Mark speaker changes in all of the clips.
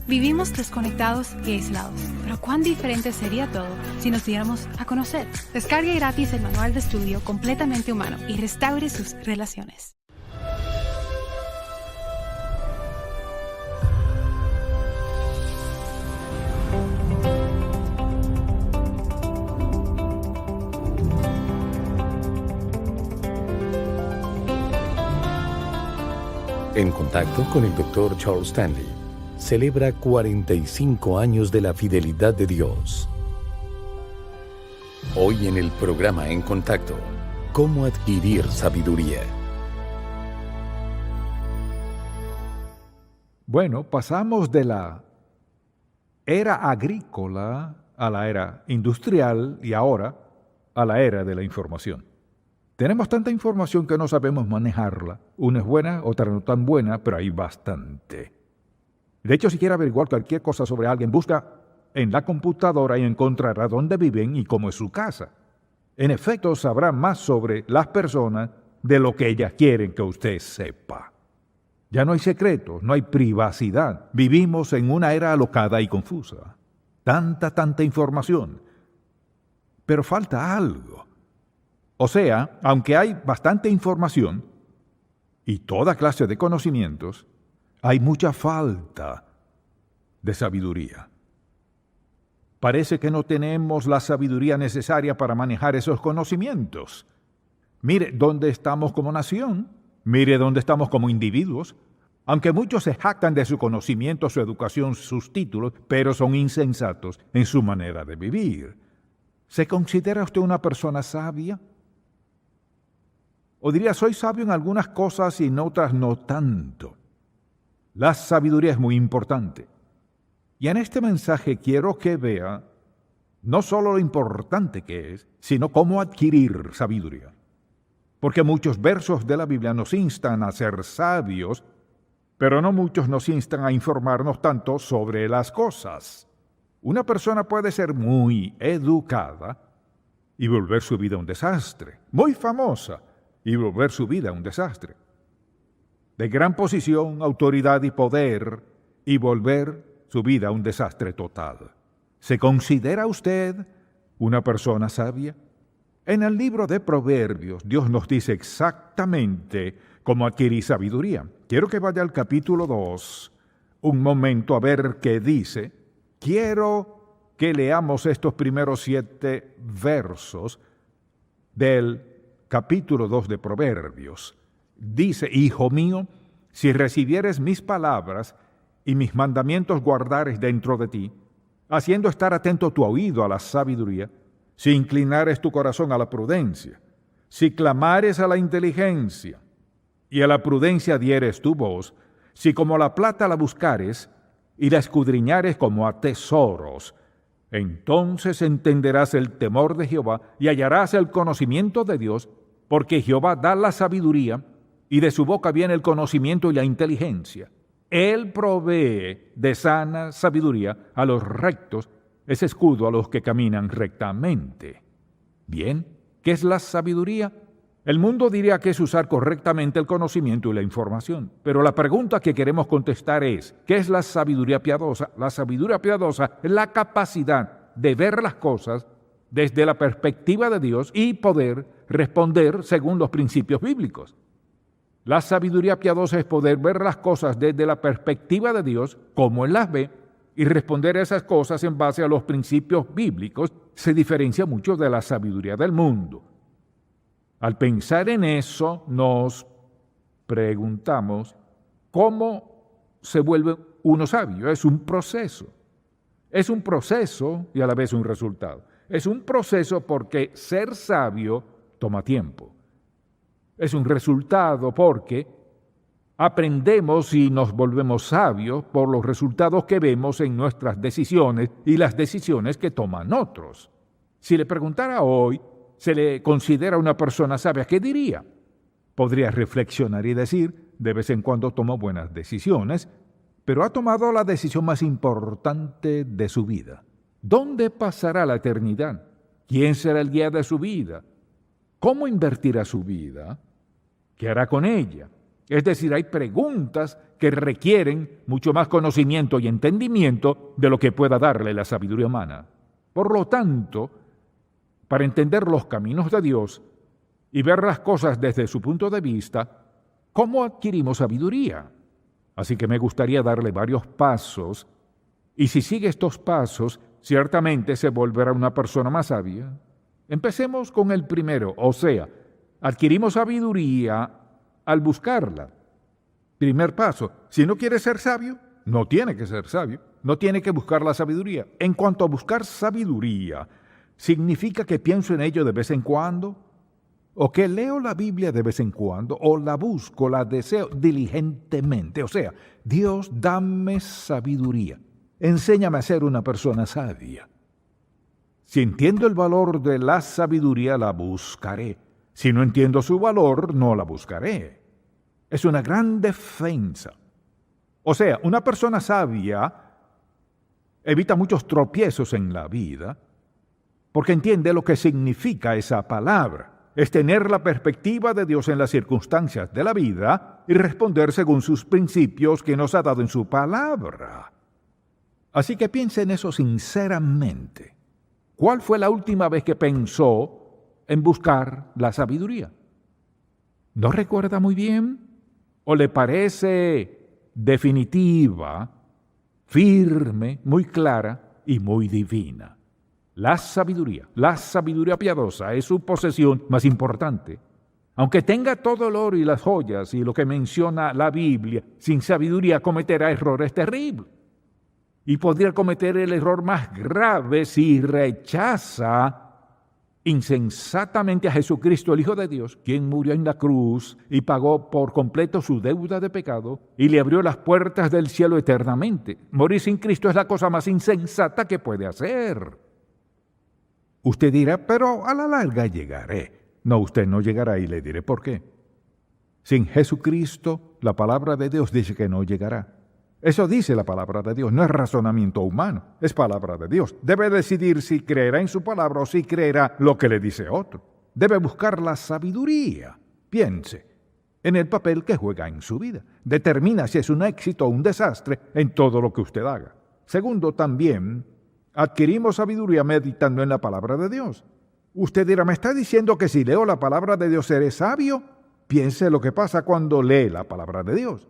Speaker 1: Vivimos desconectados y aislados, pero cuán diferente sería todo si nos diéramos a conocer. Descargue gratis el manual de estudio completamente humano y restaure sus relaciones.
Speaker 2: En contacto con el Dr. Charles Stanley, celebra 45 años de la fidelidad de Dios. Hoy en el programa En Contacto, ¿cómo adquirir sabiduría?
Speaker 3: Bueno, pasamos de la era agrícola a la era industrial y ahora a la era de la información. Tenemos tanta información que no sabemos manejarla. Una es buena, otra no tan buena, pero hay bastante. De hecho, si quiere averiguar cualquier cosa sobre alguien, busca en la computadora y encontrará dónde viven y cómo es su casa. En efecto, sabrá más sobre las personas de lo que ellas quieren que usted sepa. Ya no hay secretos, no hay privacidad. Vivimos en una era alocada y confusa. Tanta información. Pero falta algo. O sea, aunque hay bastante información y toda clase de conocimientos, hay mucha falta de sabiduría. Parece que no tenemos la sabiduría necesaria para manejar esos conocimientos. Mire dónde estamos como nación, mire dónde estamos como individuos. Aunque muchos se jactan de su conocimiento, su educación, sus títulos, pero son insensatos en su manera de vivir. ¿Se considera usted una persona sabia? O diría, soy sabio en algunas cosas y en otras no tanto. La sabiduría es muy importante. Y en este mensaje quiero que vea no solo lo importante que es, sino cómo adquirir sabiduría. Porque muchos versos de la Biblia nos instan a ser sabios, pero no muchos nos instan a informarnos tanto sobre las cosas. Una persona puede ser muy educada y volver su vida un desastre, muy famosa y volver su vida un desastre, de gran posición, autoridad y poder y volver su vida un desastre total. ¿Se considera usted una persona sabia? En el libro de Proverbios, Dios nos dice exactamente cómo adquirir sabiduría. Quiero que vaya al capítulo 2, un momento a ver qué dice. Quiero que leamos estos primeros 7 versos del capítulo 2 de Proverbios. Dice, hijo mío, si recibieres mis palabras y mis mandamientos guardares dentro de ti, haciendo estar atento tu oído a la sabiduría, si inclinares tu corazón a la prudencia, si clamares a la inteligencia y a la prudencia dieres tu voz, si como la plata la buscares y la escudriñares como a tesoros, entonces entenderás el temor de Jehová y hallarás el conocimiento de Dios, porque Jehová da la sabiduría y de su boca viene el conocimiento y la inteligencia. Él provee de sana sabiduría a los rectos, es escudo a los que caminan rectamente. Bien, ¿qué es la sabiduría? El mundo diría que es usar correctamente el conocimiento y la información. Pero la pregunta que queremos contestar es, ¿qué es la sabiduría piadosa? La sabiduría piadosa es la capacidad de ver las cosas desde la perspectiva de Dios y poder responder según los principios bíblicos. La sabiduría piadosa es poder ver las cosas desde la perspectiva de Dios, como Él las ve, y responder a esas cosas en base a los principios bíblicos. Se diferencia mucho de la sabiduría del mundo. Al pensar en eso, nos preguntamos, ¿cómo se vuelve uno sabio? Es un proceso. Es un proceso y a la vez un resultado. Es un proceso porque ser sabio toma tiempo. Es un resultado porque aprendemos y nos volvemos sabios por los resultados que vemos en nuestras decisiones y las decisiones que toman otros. Si le preguntara hoy, ¿se le considera una persona sabia? ¿Qué diría? Podría reflexionar y decir, de vez en cuando tomo buenas decisiones, pero ha tomado la decisión más importante de su vida. ¿Dónde pasará la eternidad? ¿Quién será el guía de su vida? ¿Cómo invertirá su vida? ¿Qué hará con ella? Es decir, hay preguntas que requieren mucho más conocimiento y entendimiento de lo que pueda darle la sabiduría humana. Por lo tanto, para entender los caminos de Dios y ver las cosas desde su punto de vista, ¿cómo adquirimos sabiduría? Así que me gustaría darle varios pasos, y si sigue estos pasos, ciertamente se volverá una persona más sabia. Empecemos con el primero, o sea, adquirimos sabiduría al buscarla. Primer paso, si no quiere ser sabio, no tiene que ser sabio, no tiene que buscar la sabiduría. En cuanto a buscar sabiduría, ¿significa que pienso en ello de vez en cuando? ¿O que leo la Biblia de vez en cuando? ¿O la busco, la deseo diligentemente? O sea, Dios, dame sabiduría. Enséñame a ser una persona sabia. Si entiendo el valor de la sabiduría, la buscaré. Si no entiendo su valor, no la buscaré. Es una gran defensa. O sea, una persona sabia evita muchos tropiezos en la vida porque entiende lo que significa esa palabra. Es tener la perspectiva de Dios en las circunstancias de la vida y responder según sus principios que nos ha dado en su palabra. Así que piense en eso sinceramente. ¿Cuál fue la última vez que pensó en buscar la sabiduría? ¿No recuerda muy bien? ¿O le parece definitiva, firme, muy clara y muy divina? La sabiduría piadosa es su posesión más importante. Aunque tenga todo el oro y las joyas y lo que menciona la Biblia, sin sabiduría cometerá errores terribles. Y podría cometer el error más grave si rechaza insensatamente a Jesucristo, el Hijo de Dios, quien murió en la cruz y pagó por completo su deuda de pecado y le abrió las puertas del cielo eternamente. Morir sin Cristo es la cosa más insensata que puede hacer. Usted dirá, pero a la larga llegaré. No, usted no llegará y le diré por qué. Sin Jesucristo, la palabra de Dios dice que no llegará. Eso dice la palabra de Dios, no es razonamiento humano, es palabra de Dios. Debe decidir si creerá en su palabra o si creerá lo que le dice otro. Debe buscar la sabiduría. Piense en el papel que juega en su vida. Determina si es un éxito o un desastre en todo lo que usted haga. Segundo, también adquirimos sabiduría meditando en la palabra de Dios. Usted dirá, ¿me está diciendo que si leo la palabra de Dios seré sabio? Piense lo que pasa cuando lee la palabra de Dios.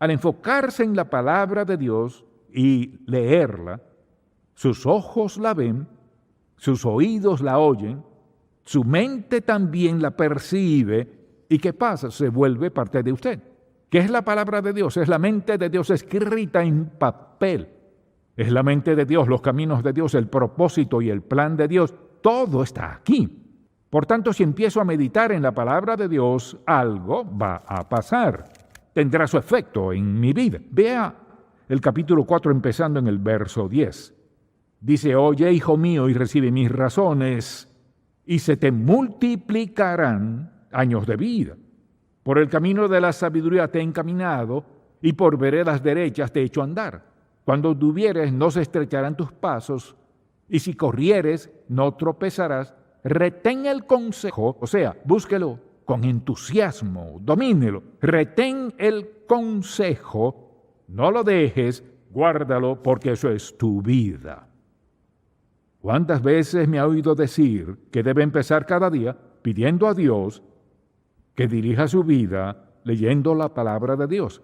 Speaker 3: Al enfocarse en la palabra de Dios y leerla, sus ojos la ven, sus oídos la oyen, su mente también la percibe, ¿y qué pasa? Se vuelve parte de usted. ¿Qué es la palabra de Dios? Es la mente de Dios escrita en papel. Es la mente de Dios, los caminos de Dios, el propósito y el plan de Dios. Todo está aquí. Por tanto, si empiezo a meditar en la palabra de Dios, algo va a pasar. Tendrá su efecto en mi vida. Vea el capítulo 4 empezando en el verso 10. Dice, oye, hijo mío, y recibe mis razones, y se te multiplicarán años de vida. Por el camino de la sabiduría te he encaminado, y por veredas derechas te he hecho andar. Cuando tuvieres, no se estrecharán tus pasos, y si corrieres, no tropezarás. Retén el consejo, o sea, búsquelo con entusiasmo, domínelo. Retén el consejo, no lo dejes, guárdalo, porque eso es tu vida. ¿Cuántas veces me ha oído decir que debe empezar cada día pidiendo a Dios que dirija su vida leyendo la palabra de Dios?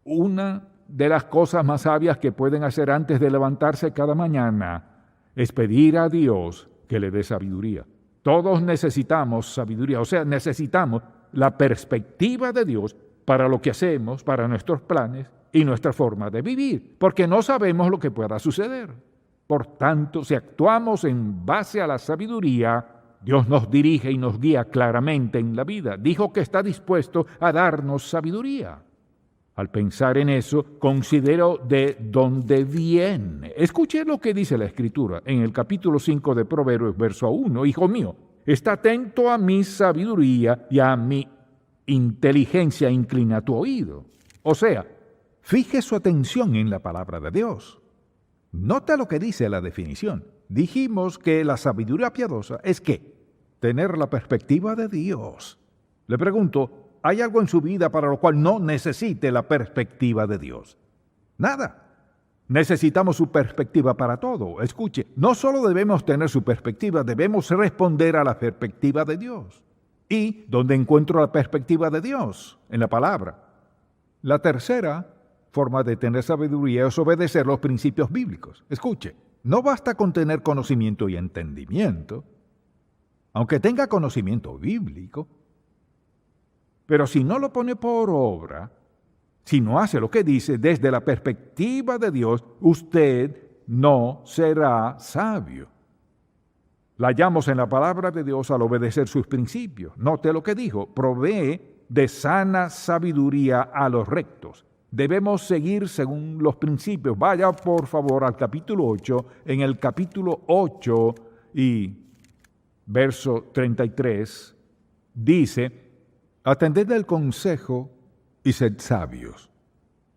Speaker 3: Una de las cosas más sabias que pueden hacer antes de levantarse cada mañana es pedir a Dios que le dé sabiduría. Todos necesitamos sabiduría, o sea, necesitamos la perspectiva de Dios para lo que hacemos, para nuestros planes y nuestra forma de vivir, porque no sabemos lo que pueda suceder. Por tanto, si actuamos en base a la sabiduría, Dios nos dirige y nos guía claramente en la vida. Dijo que está dispuesto a darnos sabiduría. Al pensar en eso, considero de dónde viene. Escuche lo que dice la Escritura en el capítulo 5 de Proverbios, verso 1. Hijo mío, está atento a mi sabiduría y a mi inteligencia, inclina tu oído. O sea, fije su atención en la palabra de Dios. Nota lo que dice la definición. Dijimos que la sabiduría piadosa es ¿qué? Tener la perspectiva de Dios. Le pregunto, hay algo en su vida para lo cual no necesite la perspectiva de Dios. Nada. Necesitamos su perspectiva para todo. Escuche, no solo debemos tener su perspectiva, debemos responder a la perspectiva de Dios. ¿Y dónde encuentro la perspectiva de Dios? En la palabra. La tercera forma de tener sabiduría es obedecer los principios bíblicos. Escuche, no basta con tener conocimiento y entendimiento, aunque tenga conocimiento bíblico, pero si no lo pone por obra, si no hace lo que dice desde la perspectiva de Dios, usted no será sabio. La hallamos en la palabra de Dios al obedecer sus principios. Note lo que dijo, provee de sana sabiduría a los rectos. Debemos seguir según los principios. Vaya por favor al capítulo 8, en el capítulo 8 y verso 33, dice, atended el consejo y sed sabios.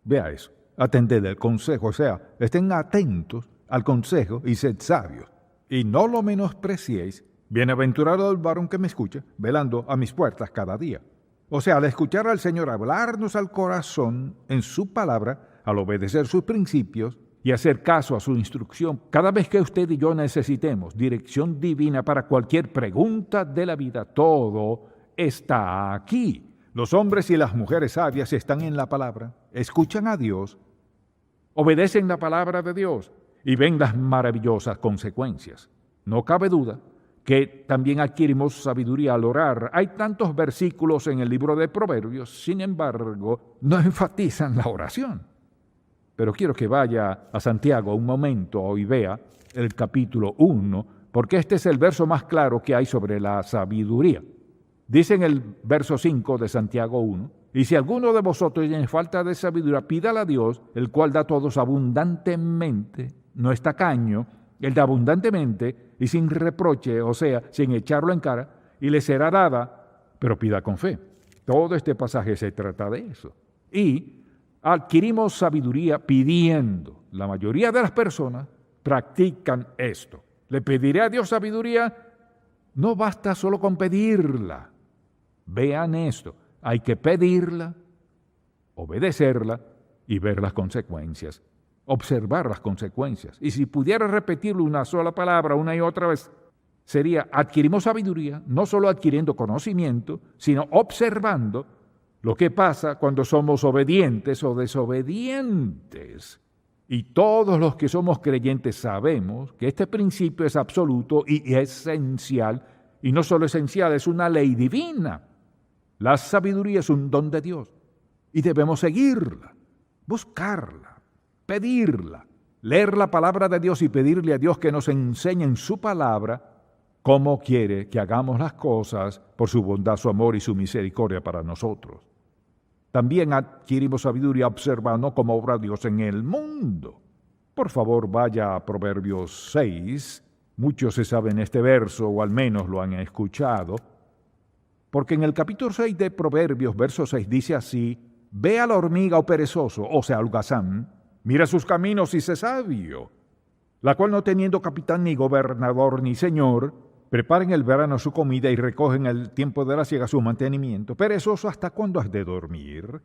Speaker 3: Vea eso, atended el consejo, o sea, estén atentos al consejo y sed sabios. Y no lo menospreciéis, bienaventurado el varón que me escucha, velando a mis puertas cada día. O sea, al escuchar al Señor hablarnos al corazón en su palabra, al obedecer sus principios y hacer caso a su instrucción, cada vez que usted y yo necesitemos dirección divina para cualquier pregunta de la vida, todo está aquí. Los hombres y las mujeres sabias están en la palabra, escuchan a Dios, obedecen la palabra de Dios y ven las maravillosas consecuencias. No cabe duda que también adquirimos sabiduría al orar. Hay tantos versículos en el libro de Proverbios, sin embargo, no enfatizan la oración. Pero quiero que vaya a Santiago un momento y vea el capítulo 1, porque este es el verso más claro que hay sobre la sabiduría. Dice en el verso 5 de Santiago 1, y si alguno de vosotros tiene falta de sabiduría, pídala a Dios, el cual da a todos abundantemente, no es tacaño, él da abundantemente y sin reproche, o sea, sin echarlo en cara, y le será dada, pero pida con fe. Todo este pasaje se trata de eso. Y adquirimos sabiduría pidiendo. La mayoría de las personas practican esto. ¿Le pediré a Dios sabiduría? No basta solo con pedirla. Vean esto, hay que pedirla, obedecerla y ver las consecuencias, observar las consecuencias. Y si pudiera repetirlo una sola palabra una y otra vez, sería adquirimos sabiduría, no solo adquiriendo conocimiento, sino observando lo que pasa cuando somos obedientes o desobedientes. Y todos los que somos creyentes sabemos que este principio es absoluto y esencial, y no solo esencial, es una ley divina. La sabiduría es un don de Dios y debemos seguirla, buscarla, pedirla, leer la palabra de Dios y pedirle a Dios que nos enseñe en su palabra cómo quiere que hagamos las cosas por su bondad, su amor y su misericordia para nosotros. También adquirimos sabiduría observando cómo obra Dios en el mundo. Por favor, vaya a Proverbios 6. Muchos se saben este verso, o al menos lo han escuchado, porque en el capítulo 6 de Proverbios, verso 6, dice así, ve a la hormiga o perezoso, o sea, holgazán, mira sus caminos y sé sabio, la cual no teniendo capitán ni gobernador ni señor, prepara en el verano su comida y recoge en el tiempo de la siega su mantenimiento. Perezoso, ¿hasta cuándo has de dormir?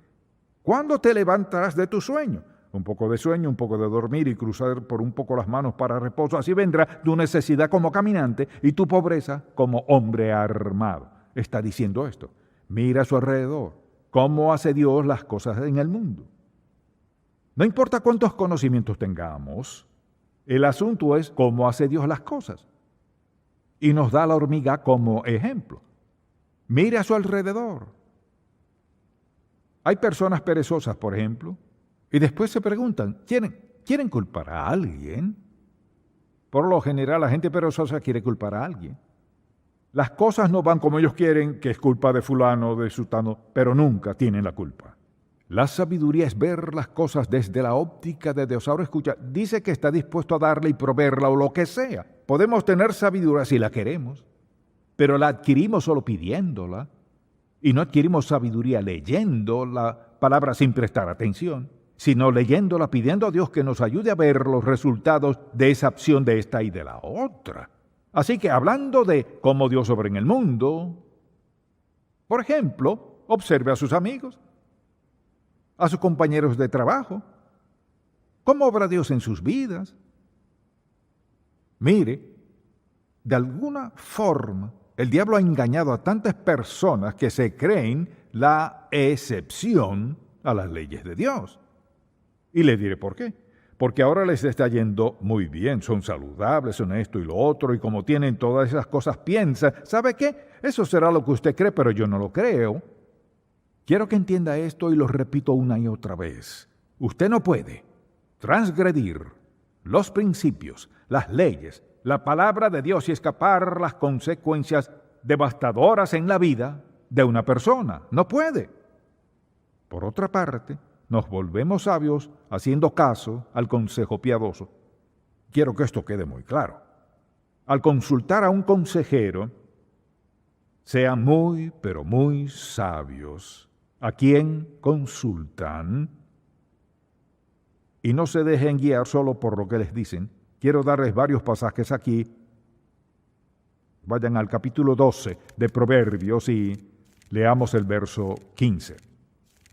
Speaker 3: ¿Cuándo te levantarás de tu sueño? Un poco de sueño, un poco de dormir y cruzar por un poco las manos para reposo. Así vendrá tu necesidad como caminante y tu pobreza como hombre armado. Está diciendo esto. Mira a su alrededor. ¿Cómo hace Dios las cosas en el mundo? No importa cuántos conocimientos tengamos, el asunto es cómo hace Dios las cosas. Y nos da la hormiga como ejemplo. Mire a su alrededor. Hay personas perezosas, por ejemplo, y después se preguntan, ¿quieren culpar a alguien? Por lo general, la gente perezosa quiere culpar a alguien. Las cosas no van como ellos quieren, que es culpa de fulano o de sutano, pero nunca tienen la culpa. La sabiduría es ver las cosas desde la óptica de Dios. Ahora escucha, dice que está dispuesto a darle y proveerla o lo que sea. Podemos tener sabiduría si la queremos, pero la adquirimos solo pidiéndola. Y no adquirimos sabiduría leyendo la palabra sin prestar atención, sino leyéndola, pidiendo a Dios que nos ayude a ver los resultados de esa acción de esta y de la otra. Así que hablando de cómo Dios obra en el mundo, por ejemplo, observe a sus amigos, a sus compañeros de trabajo. ¿Cómo obra Dios en sus vidas? Mire, de alguna forma, el diablo ha engañado a tantas personas que se creen la excepción a las leyes de Dios. Y le diré por qué. Porque ahora les está yendo muy bien, son saludables, son esto y lo otro, y como tienen todas esas cosas, piensan, ¿sabe qué? Eso será lo que usted cree, pero yo no lo creo. Quiero que entienda esto y lo repito una y otra vez. Usted no puede transgredir los principios, las leyes, la palabra de Dios y escapar las consecuencias devastadoras en la vida de una persona. No puede. Por otra parte, nos volvemos sabios haciendo caso al consejo piadoso. Quiero que esto quede muy claro. Al consultar a un consejero, sean muy, pero muy sabios a quien consultan y no se dejen guiar solo por lo que les dicen. Quiero darles varios pasajes aquí. Vayan al capítulo 12 de Proverbios y leamos el verso 15.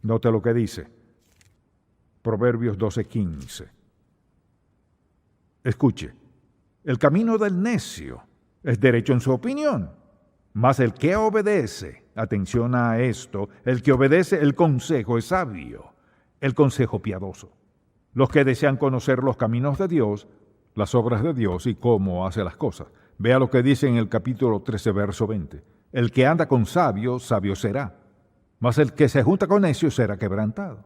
Speaker 3: Note lo que dice. Proverbios 12:15. Escuche, el camino del necio es derecho en su opinión, mas el que obedece, atención a esto, el que obedece el consejo es sabio, el consejo piadoso. Los que desean conocer los caminos de Dios, las obras de Dios y cómo hace las cosas. Vea lo que dice en el capítulo 13, verso 20. El que anda con sabios, sabio será, mas el que se junta con necios será quebrantado.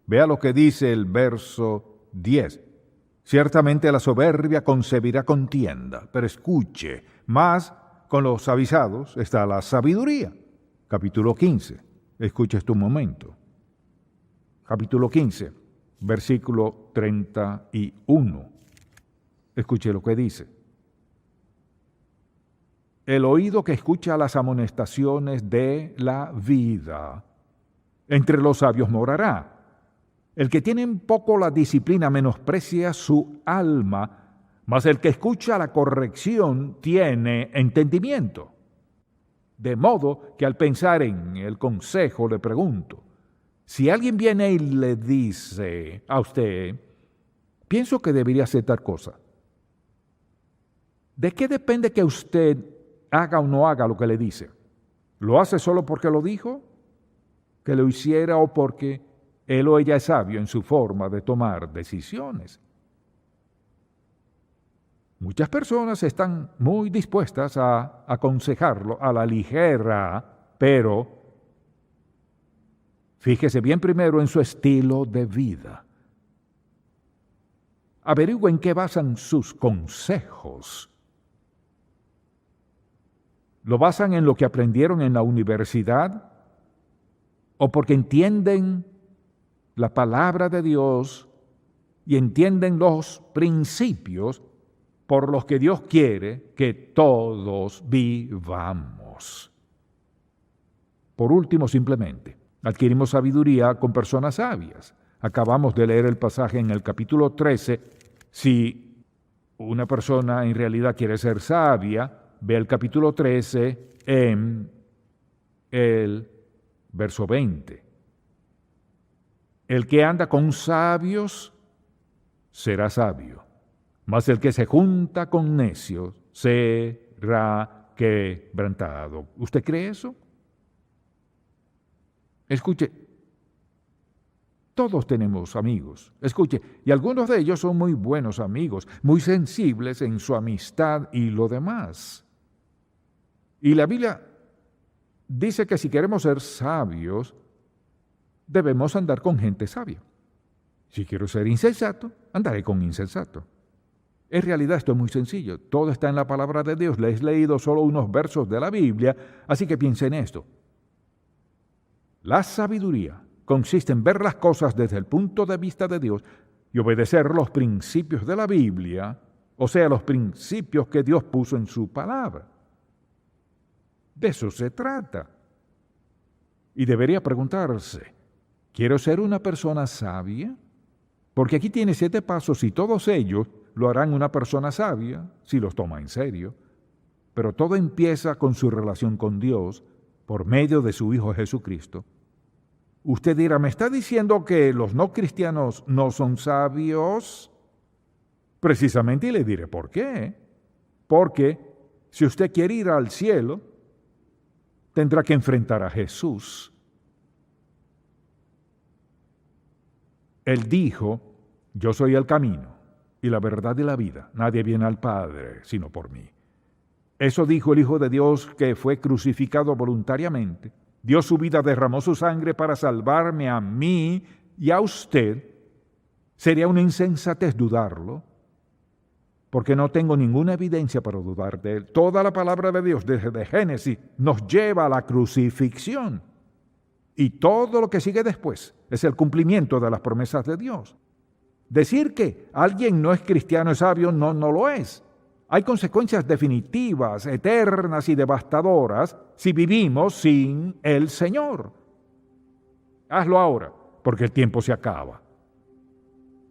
Speaker 3: Vea lo que dice el verso 10. Ciertamente la soberbia concebirá contienda, pero escuche, más con los avisados está la sabiduría. Capítulo 15. Escuche este un momento. Capítulo 15, versículo 31. Escuche lo que dice. El oído que escucha las amonestaciones de la vida, entre los sabios morará. El que tiene en poco la disciplina menosprecia su alma, mas el que escucha la corrección tiene entendimiento. De modo que al pensar en el consejo le pregunto, si alguien viene y le dice a usted, pienso que debería hacer tal cosa, ¿de qué depende que usted haga o no haga lo que le dice? ¿Lo hace solo porque lo dijo? ¿Que lo hiciera o porque él o ella es sabio en su forma de tomar decisiones? Muchas personas están muy dispuestas a aconsejarlo a la ligera, pero fíjese bien primero en su estilo de vida. Averigüen en qué basan sus consejos. ¿Lo basan en lo que aprendieron en la universidad? ¿O porque entienden la palabra de Dios y entienden los principios por los que Dios quiere que todos vivamos? Por último, simplemente, adquirimos sabiduría con personas sabias. Acabamos de leer el pasaje en el capítulo 13. Si una persona en realidad quiere ser sabia, ve el capítulo 13 en el verso 20. El que anda con sabios será sabio, mas el que se junta con necios será quebrantado. ¿Usted cree eso? Escuche, todos tenemos amigos. Escuche, y algunos de ellos son muy buenos amigos, muy sensibles en su amistad y lo demás. Y la Biblia dice que si queremos ser sabios, debemos andar con gente sabia. Si quiero ser insensato, andaré con insensato. En realidad esto es muy sencillo. Todo está en la palabra de Dios. Les he leído solo unos versos de la Biblia, así que piensen en esto. La sabiduría consiste en ver las cosas desde el punto de vista de Dios y obedecer los principios de la Biblia, o sea, los principios que Dios puso en su palabra. De eso se trata. Y debería preguntarse, ¿quiero ser una persona sabia? Porque aquí tiene 7 pasos y todos ellos lo harán una persona sabia si los toma en serio. Pero todo empieza con su relación con Dios por medio de su Hijo Jesucristo, usted dirá, ¿me está diciendo que los no cristianos no son sabios? Precisamente, y le diré por qué. Porque si usted quiere ir al cielo, tendrá que enfrentar a Jesús. Él dijo, yo soy el camino y la verdad y la vida. Nadie viene al Padre sino por mí. Eso dijo el Hijo de Dios, que fue crucificado voluntariamente. Dio su vida, derramó su sangre para salvarme a mí y a usted. Sería una insensatez dudarlo, porque no tengo ninguna evidencia para dudar de él. Toda la palabra de Dios, desde Génesis, nos lleva a la crucifixión. Y todo lo que sigue después es el cumplimiento de las promesas de Dios. Decir que alguien no es cristiano, es sabio, no lo es. Hay consecuencias definitivas, eternas y devastadoras si vivimos sin el Señor. Hazlo ahora, porque el tiempo se acaba.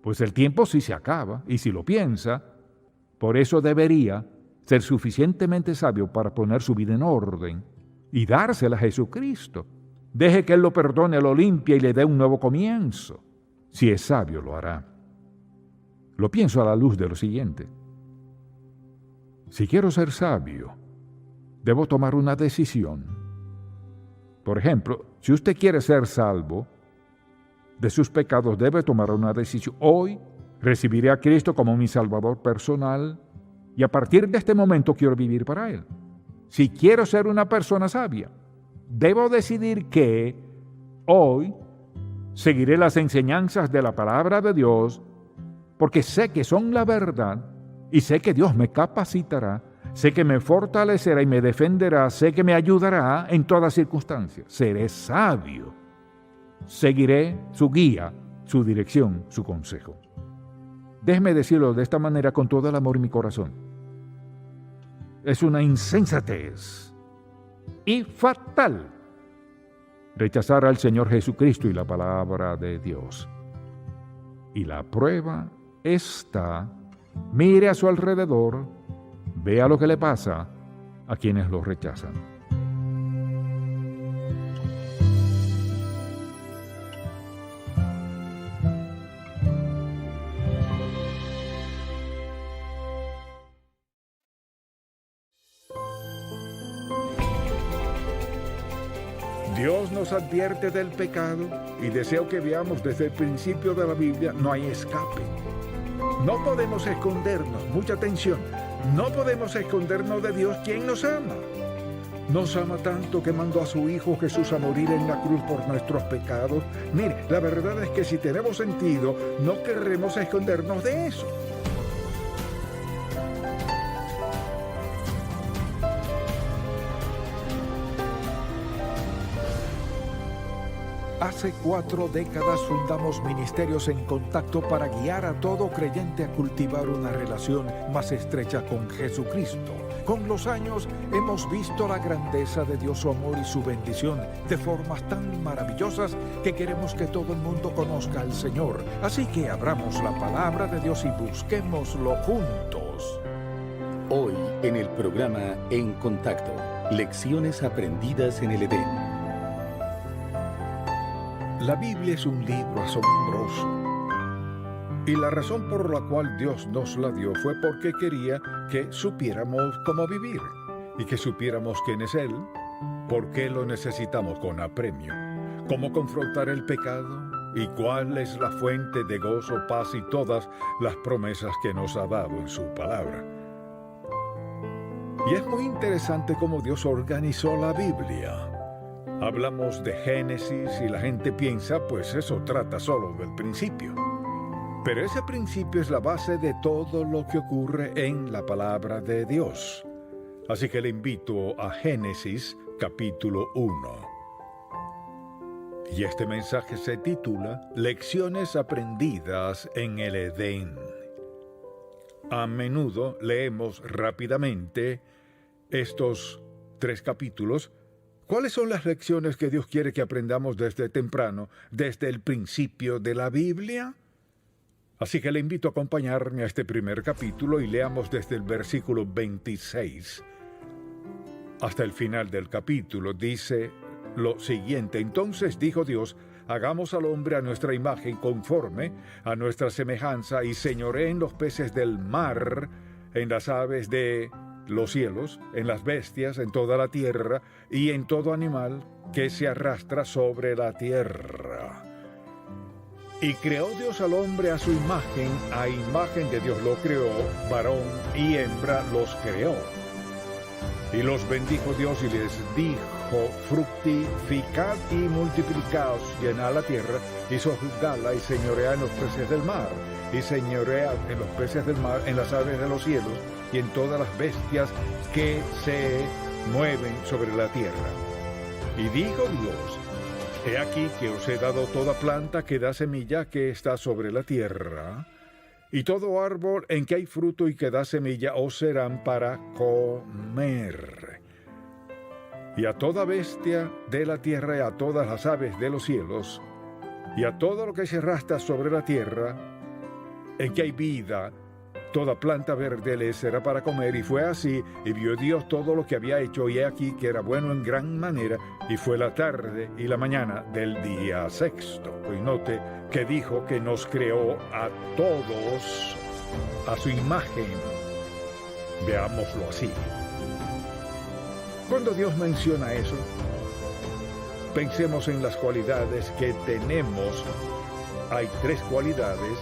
Speaker 3: Pues el tiempo sí se acaba, y si lo piensa, por eso debería ser suficientemente sabio para poner su vida en orden y dársela a Jesucristo. Deje que Él lo perdone, lo limpie y le dé un nuevo comienzo. Si es sabio, lo hará. Lo pienso a la luz de lo siguiente. Si quiero ser sabio, debo tomar una decisión. Por ejemplo, si usted quiere ser salvo de sus pecados, debe tomar una decisión. Hoy recibiré a Cristo como mi Salvador personal y a partir de este momento quiero vivir para Él. Si quiero ser una persona sabia, debo decidir que hoy seguiré las enseñanzas de la palabra de Dios porque sé que son la verdad. Y sé que Dios me capacitará, sé que me fortalecerá y me defenderá, sé que me ayudará en todas circunstancias. Seré sabio. Seguiré su guía, su dirección, su consejo. Déjeme decirlo de esta manera con todo el amor en mi corazón. Es una insensatez y fatal rechazar al Señor Jesucristo y la palabra de Dios. Y la prueba está. Mire a su alrededor, vea lo que le pasa a quienes lo rechazan. Dios nos advierte del pecado y deseo que veamos desde el principio de la Biblia, no hay escape. No podemos escondernos, mucha atención, no podemos escondernos de Dios, quien nos ama. Nos ama tanto que mandó a su Hijo Jesús a morir en la cruz por nuestros pecados. Mire, la verdad es que si tenemos sentido, no querremos escondernos de eso. Hace 4 décadas fundamos Ministerios en Contacto para guiar a todo creyente a cultivar una relación más estrecha con Jesucristo. Con los años hemos visto la grandeza de Dios, su amor y su bendición de formas tan maravillosas que queremos que todo el mundo conozca al Señor. Así que abramos la palabra de Dios y busquémoslo juntos.
Speaker 2: Hoy en el programa En Contacto, lecciones aprendidas en el Edén.
Speaker 3: La Biblia es un libro asombroso. Y la razón por la cual Dios nos la dio fue porque quería que supiéramos cómo vivir y que supiéramos quién es Él, por qué lo necesitamos con apremio, cómo confrontar el pecado y cuál es la fuente de gozo, paz y todas las promesas que nos ha dado en su palabra. Y es muy interesante cómo Dios organizó la Biblia. Hablamos de Génesis y la gente piensa, pues eso trata solo del principio. Pero ese principio es la base de todo lo que ocurre en la palabra de Dios. Así que le invito a Génesis capítulo 1. Y este mensaje se titula Lecciones aprendidas en el Edén. A menudo leemos rápidamente estos 3 capítulos. ¿Cuáles son las lecciones que Dios quiere que aprendamos desde temprano, desde el principio de la Biblia? Así que le invito a acompañarme a este primer capítulo y leamos desde el versículo 26. hasta el final del capítulo, dice lo siguiente: entonces dijo Dios, hagamos al hombre a nuestra imagen, conforme a nuestra semejanza, y señoree en los peces del mar, en las aves de los cielos, en las bestias, en toda la tierra, y en todo animal que se arrastra sobre la tierra. Y creó Dios al hombre a su imagen, a imagen de Dios lo creó, varón y hembra los creó. Y los bendijo Dios y les dijo, fructificad y multiplicaos, llenad la tierra y sojuzgadla, y señoread en los peces del mar, y señoread en los peces del mar, en las aves de los cielos, y en todas las bestias que se mueven sobre la tierra. Y dijo Dios, he aquí que os he dado toda planta que da semilla que está sobre la tierra, y todo árbol en que hay fruto y que da semilla os serán para comer. Y a toda bestia de la tierra y a todas las aves de los cielos, y a todo lo que se arrastra sobre la tierra, en que hay vida, toda planta verde les será para comer. Y fue así, y vio Dios todo lo que había hecho, y he aquí que era bueno en gran manera, y fue la tarde y la mañana del día sexto. Y note que dijo que nos creó a todos a su imagen. Veámoslo así. Cuando Dios menciona eso, pensemos en las cualidades que tenemos. Hay tres cualidades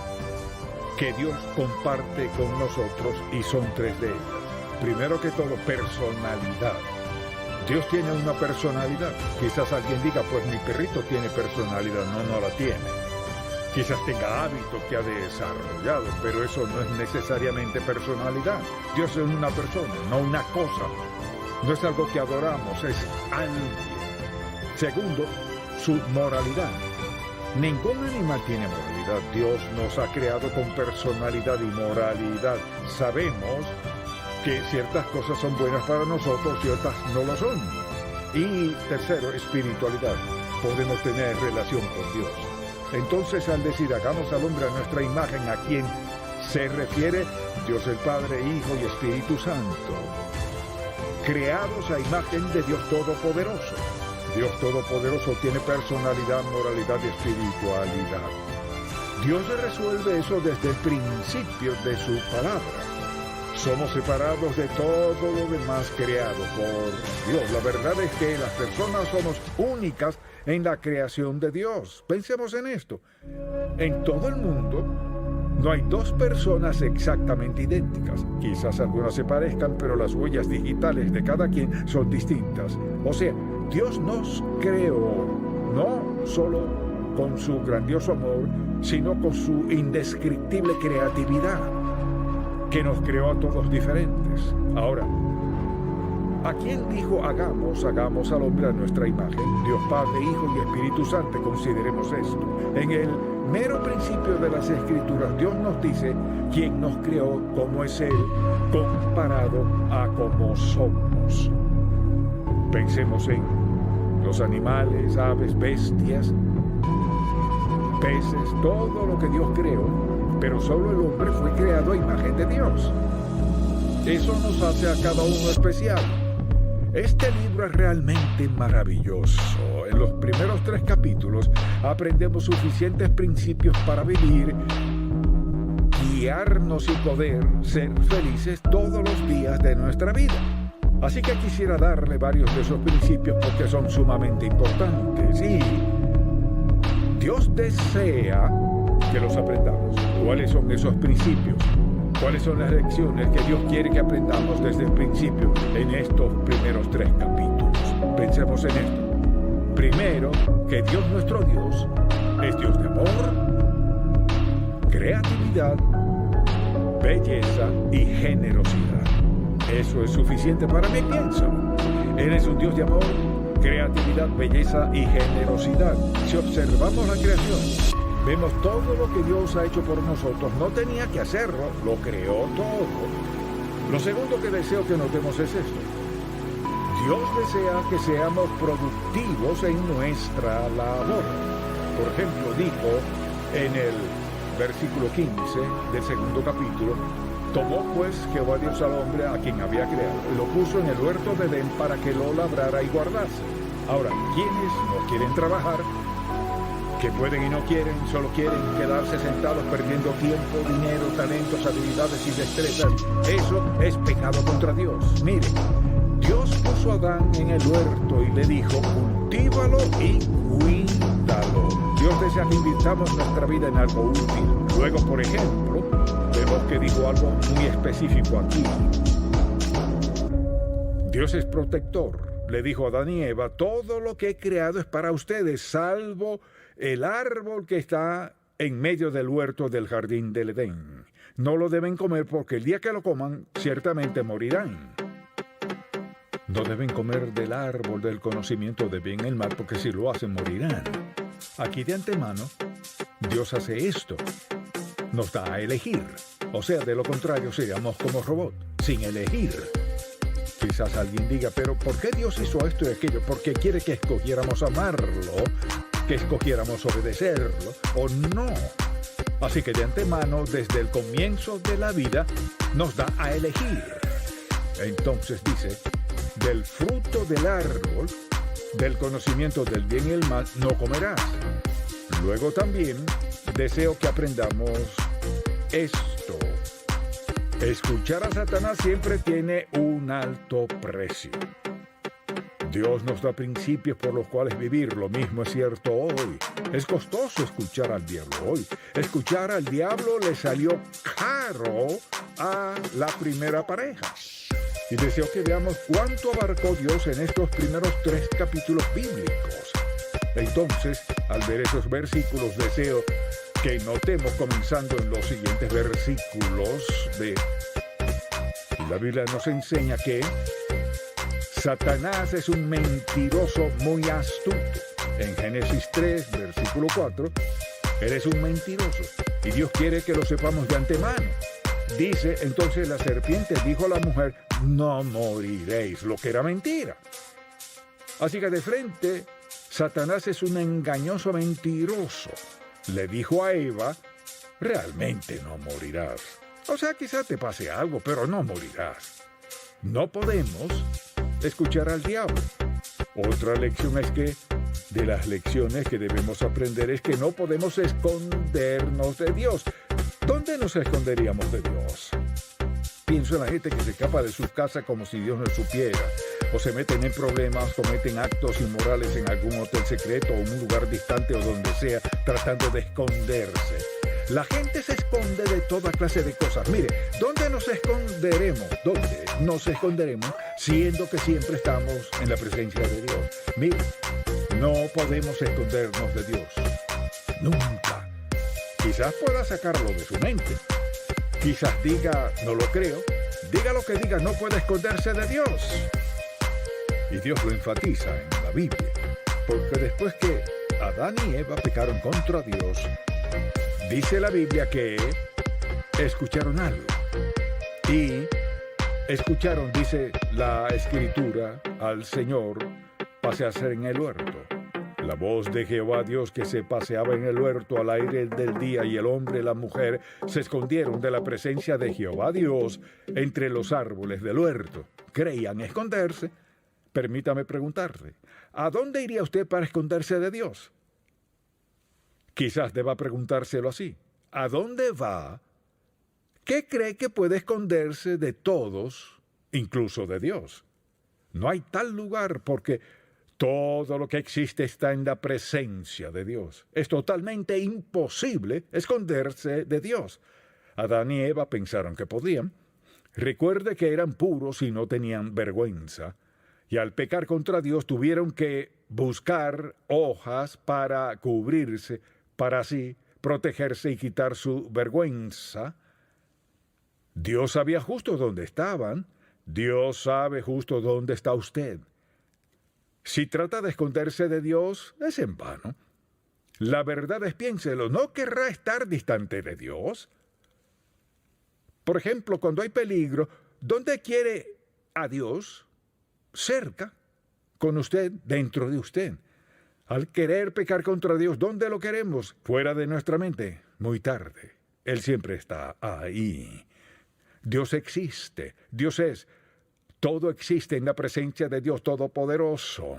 Speaker 3: que Dios comparte con nosotros, y son tres de ellas. Primero que todo, personalidad. Dios tiene una personalidad. Quizás alguien diga, pues mi perrito tiene personalidad. No la tiene. Quizás tenga hábitos que ha desarrollado, pero eso no es necesariamente personalidad. Dios es una persona, no una cosa. No es algo que adoramos, es alguien. Segundo, su moralidad. Ningún animal tiene moralidad. Dios nos ha creado con personalidad y moralidad. Sabemos que ciertas cosas son buenas para nosotros y otras no lo son. Y tercero, espiritualidad. Podemos tener relación con Dios. Entonces, al decir hagamos al hombre a nuestra imagen, ¿a quién se refiere? Dios el Padre, Hijo y Espíritu Santo. Creados a imagen de Dios Todopoderoso. Dios Todopoderoso tiene personalidad, moralidad y espiritualidad. Dios resuelve eso desde el principio de su palabra. Somos separados de todo lo demás creado por Dios. La verdad es que las personas somos únicas en la creación de Dios. Pensemos en esto. En todo el mundo no hay dos personas exactamente idénticas. Quizás algunas se parezcan, pero las huellas digitales de cada quien son distintas. O sea, Dios nos creó no solo con su grandioso amor, sino con su indescriptible creatividad, que nos creó a todos diferentes. Ahora, ¿a quién dijo hagamos al hombre a nuestra imagen? Dios Padre, Hijo y Espíritu Santo. Consideremos esto. En el mero principio de las Escrituras, Dios nos dice quién nos creó, cómo es Él, comparado a cómo somos. Pensemos en los animales, aves, bestias, peces, todo lo que Dios creó, pero solo el hombre fue creado a imagen de Dios. Eso nos hace a cada uno especial. Este libro es realmente maravilloso. En los primeros 3 capítulos aprendemos suficientes principios para vivir, guiarnos y poder ser felices todos los días de nuestra vida. Así que quisiera darle varios de esos principios porque son sumamente importantes y Dios desea que los aprendamos. ¿Cuáles son esos principios? ¿Cuáles son las lecciones que Dios quiere que aprendamos desde el principio en estos primeros 3 capítulos? Pensemos en esto. Primero, que Dios nuestro Dios es Dios de amor, creatividad, belleza y generosidad. Eso es suficiente para mí, pienso. Él es un Dios de amor, creatividad, belleza y generosidad. Si observamos la creación, vemos todo lo que Dios ha hecho por nosotros. No tenía que hacerlo, lo creó todo. Lo segundo que deseo que notemos es esto. Dios desea que seamos productivos en nuestra labor. Por ejemplo, dijo en el versículo 15 del segundo capítulo, tomó pues Jehová Dios al hombre a quien había creado, y lo puso en el huerto de Edén para que lo labrara y guardase. Ahora, ¿quiénes no quieren trabajar? Que pueden y no quieren, solo quieren quedarse sentados perdiendo tiempo, dinero, talentos, habilidades y destrezas. Eso es pecado contra Dios. Mire, Dios puso a Adán en el huerto y le dijo, cultívalo y cuídalo. Dios desea que invirtamos nuestra vida en algo útil. Luego, por ejemplo, vemos que dijo algo muy específico aquí. Dios es protector. Le dijo a Adán y Eva, todo lo que he creado es para ustedes, salvo el árbol que está en medio del huerto del jardín del Edén. No lo deben comer porque el día que lo coman, ciertamente morirán. No deben comer del árbol del conocimiento de bien y el mal, porque si lo hacen, morirán. Aquí de antemano, Dios hace esto. Nos da a elegir. O sea, de lo contrario, seríamos como robots, sin elegir. Quizás alguien diga, pero ¿por qué Dios hizo esto y aquello? Porque quiere que escogiéramos amarlo, que escogiéramos obedecerlo, o no. Así que de antemano, desde el comienzo de la vida, nos da a elegir. Entonces dice, del fruto del árbol, del conocimiento del bien y el mal, no comerás. Luego también deseo que aprendamos esto. Escuchar a Satanás siempre tiene un alto precio. Dios nos da principios por los cuales vivir. Lo mismo es cierto hoy. Es costoso escuchar al diablo hoy. Escuchar al diablo le salió caro a la primera pareja. Y deseo que veamos cuánto abarcó Dios en estos primeros 3 capítulos bíblicos. Entonces, al ver esos versículos, deseo que notemos comenzando en los siguientes versículos de la Biblia nos enseña que Satanás es un mentiroso muy astuto. En Génesis 3, versículo 4, eres un mentiroso y Dios quiere que lo sepamos de antemano. Dice, entonces la serpiente dijo a la mujer, no moriréis, lo que era mentira. Así que de frente, Satanás es un engañoso mentiroso. Le dijo a Eva, realmente no morirás. O sea, quizás te pase algo, pero no morirás. No podemos escuchar al diablo. Otra lección es que, de las lecciones que debemos aprender, es que no podemos escondernos de Dios. ¿Dónde nos esconderíamos de Dios? Pienso en la gente que se escapa de su casa como si Dios no supiera, o se meten en problemas, cometen actos inmorales en algún hotel secreto o un lugar distante o donde sea, tratando de esconderse. La gente se esconde de toda clase de cosas. Mire, ¿dónde nos esconderemos? ¿Dónde nos esconderemos? Siendo que siempre estamos en la presencia de Dios. Mire, no podemos escondernos de Dios. Nunca. Quizás pueda sacarlo de su mente. Quizás diga, no lo creo. Diga lo que diga, no puede esconderse de Dios. Y Dios lo enfatiza en la Biblia. Porque después que Adán y Eva pecaron contra Dios, dice la Biblia que escucharon algo. Y escucharon, dice la Escritura, al Señor pasearse en el huerto. La voz de Jehová Dios que se paseaba en el huerto al aire del día, y el hombre y la mujer se escondieron de la presencia de Jehová Dios entre los árboles del huerto. Creían esconderse. Permítame preguntarle, ¿a dónde iría usted para esconderse de Dios? Quizás deba preguntárselo así. ¿A dónde va? ¿Qué cree que puede esconderse de todos, incluso de Dios? No hay tal lugar porque todo lo que existe está en la presencia de Dios. Es totalmente imposible esconderse de Dios. Adán y Eva pensaron que podían. Recuerde que eran puros y no tenían vergüenza. Y al pecar contra Dios tuvieron que buscar hojas para cubrirse, para así protegerse y quitar su vergüenza. Dios sabía justo dónde estaban. Dios sabe justo dónde está usted. Si trata de esconderse de Dios, es en vano. La verdad es, piénselo, ¿no querrá estar distante de Dios? Por ejemplo, cuando hay peligro, ¿dónde quiere a Dios? Cerca, con usted, dentro de usted. Al querer pecar contra Dios, ¿dónde lo queremos? Fuera de nuestra mente. muy tarde. Él siempre está ahí. Dios existe. Dios es. Todo existe en la presencia de Dios Todopoderoso.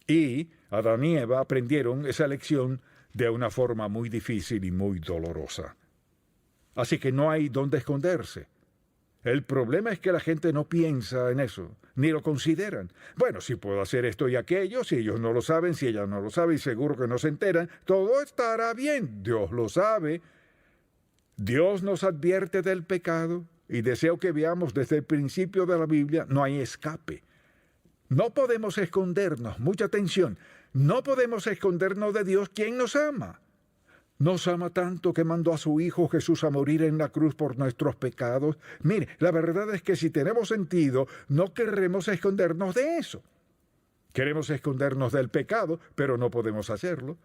Speaker 3: Y Adán y Eva aprendieron esa lección de una forma muy difícil y muy dolorosa. Así que no hay dónde esconderse. El problema es que la gente no piensa en eso, ni lo consideran. Bueno, si puedo hacer esto y aquello, si ellos no lo saben, si ella no lo sabe y seguro que no se enteran, todo estará bien. Dios lo sabe. Dios nos advierte del pecado y deseo que veamos desde el principio de la Biblia, no hay escape. No podemos escondernos, mucha atención, no podemos escondernos de Dios, quien nos ama. Nos ama tanto que mandó a su Hijo Jesús a morir en la cruz por nuestros pecados. Mire, la verdad es que si tenemos sentido, no queremos escondernos de eso. Queremos escondernos del pecado, pero no podemos hacerlo.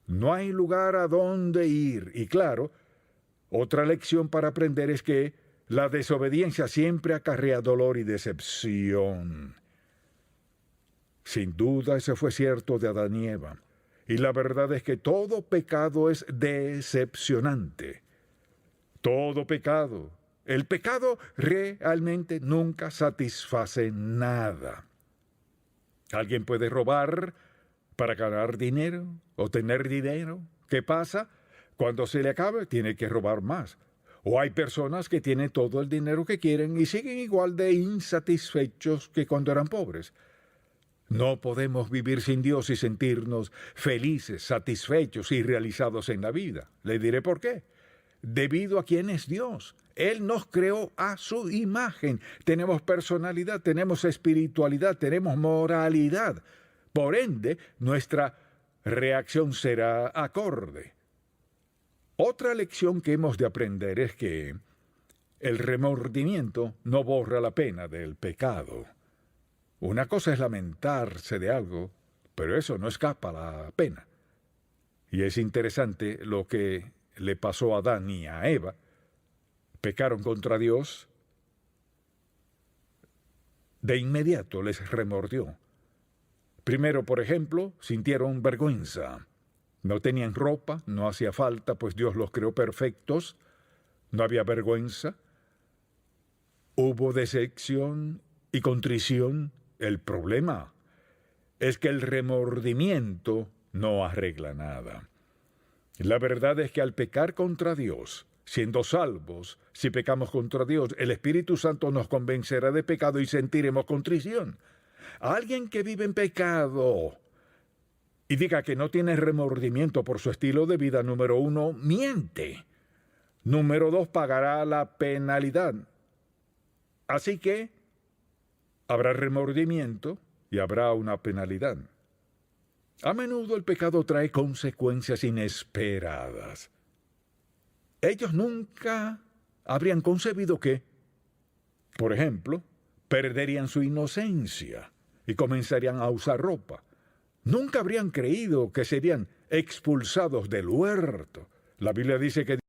Speaker 3: No hay lugar a donde ir. Y claro, otra lección para aprender es que la desobediencia siempre acarrea dolor y decepción. Sin duda eso fue cierto de Adán y Eva. Y la verdad es que todo pecado es decepcionante. Todo pecado. El pecado realmente nunca satisface nada. Alguien puede robar para ganar dinero o tener dinero. ¿Qué pasa? Cuando se le acabe, tiene que robar más. O hay personas que tienen todo el dinero que quieren y siguen igual de insatisfechos que cuando eran pobres. No podemos vivir sin Dios y sentirnos felices, satisfechos y realizados en la vida. Le diré por qué. Debido a quién es Dios. Él nos creó a su imagen. Tenemos personalidad, tenemos espiritualidad, tenemos moralidad. Por ende, nuestra reacción será acorde. Otra lección que hemos de aprender es que el remordimiento no borra la pena del pecado. Una cosa es lamentarse de algo, pero eso no escapa a la pena. Y es interesante lo que le pasó a Adán y a Eva. Pecaron contra Dios. De inmediato les remordió. Primero, por ejemplo, sintieron vergüenza. No tenían ropa, no hacía falta, pues Dios los creó perfectos. No había vergüenza. Hubo decepción y contrición. El problema es que el remordimiento no arregla nada. La verdad es que al pecar contra Dios, siendo salvos, si pecamos contra Dios, el Espíritu Santo nos convencerá de pecado y sentiremos contrición. Alguien que vive en pecado y diga que no tiene remordimiento por su estilo de vida, número 1, miente. Número 2, pagará la penalidad. Así que habrá remordimiento y habrá una penalidad. A menudo el pecado trae consecuencias inesperadas. Ellos nunca habrían concebido que, por ejemplo, perderían su inocencia y comenzarían a usar ropa. Nunca habrían creído que serían expulsados del huerto. La Biblia dice que